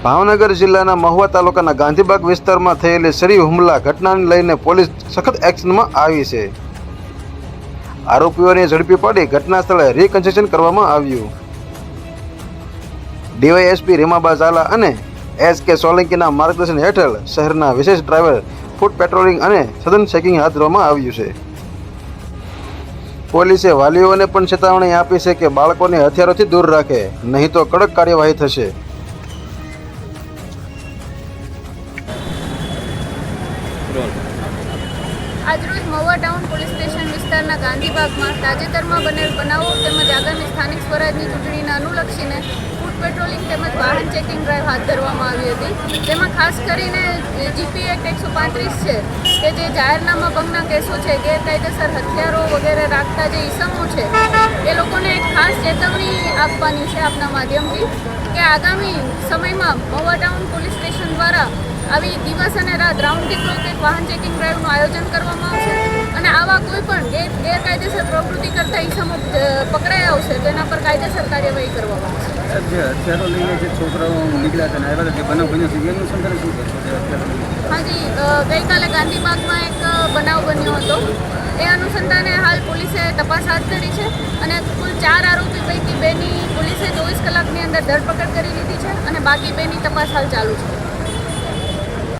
ભાવનગર જિલ્લાના મહુવા તાલુકાના ગાંધીબાગ વિસ્તારમાં થયેલી શરી હુમલા ઘટનાને લઈને પોલીસ સખત એક્શનમાં આવી છે। આરોપીઓને ઝડપી પાડી ઘટના સ્થળે રિકન્સ્ટ્રક્શન કરવામાં આવ્યું। ડીવાયએસપી રીમાબા ઝાલા અને એસ.કે. સોલંકીના માર્ગદર્શન હેઠળ શહેરના વિશેષ ડ્રાઈવર ફૂટ પેટ્રોલિંગ અને સઘન ચેકિંગ હાથ ધરવામાં આવ્યું છે। પોલીસે વાલીઓને પણ ચેતવણી આપી છે કે બાળકોને હથિયારોથી દૂર રાખે, નહીં તો કડક કાર્યવાહી થશે। આજરોજ મહુવા ટાઉન પોલીસ સ્ટેશન વિસ્તારના ગાંધીબાગમાં તાજેતરમાં બનેલ બનાવો તેમજ આગામી સ્થાનિક સ્વરાજની ચૂંટણીને અનુલક્ષીને ફૂટ પેટ્રોલિંગ તેમજ વાહન ચેકિંગ ડ્રાઈવ હાથ ધરવામાં આવી હતી। જેમાં ખાસ કરીને જીપી એક્ટ 135 છે કે જે જાહેરનામા ભંગના કેસો છે, ગેરકાયદેસર હથિયારો વગેરે રાખતા જે ઈસમો છે એ લોકોને એક ખાસ ચેતવણી આપવાની છે આપના માધ્યમથી કે આગામી સમયમાં મહુવા ટાઉન પોલીસ સ્ટેશન દ્વારા આવી દિવસ અને રાત રાઉન્ડ ધી ક્લોક એક વાહન ચેકિંગ ડ્રાઈવનું આયોજન કરવામાં આવશે અને આવા કોઈ પણ ગેરકાયદેસર પ્રવૃત્તિ કરતા ઈસમો પકડાયા આવશે તો એના પર કાયદેસર કાર્યવાહી કરવામાં આવશે। જે હથિયારો લઈને જે છોકરાઓ નીકળ્યા હતા ને આવ્યા હતા તે બનાવ બન્યો છે એનું સંદર્ભ શું કરશો? હાજી, ગઈકાલે ગાંધીબાગમાં એક બનાવ બન્યો હતો। એ અનુસંધાને હાલ પોલીસે તપાસ હાથ ધરી છે અને કુલ 4 આરોપી પૈકી 2ની પોલીસે 24 કલાકની અંદર ધરપકડ કરી લીધી છે અને બાકી 2ની તપાસ હાલ ચાલુ છે।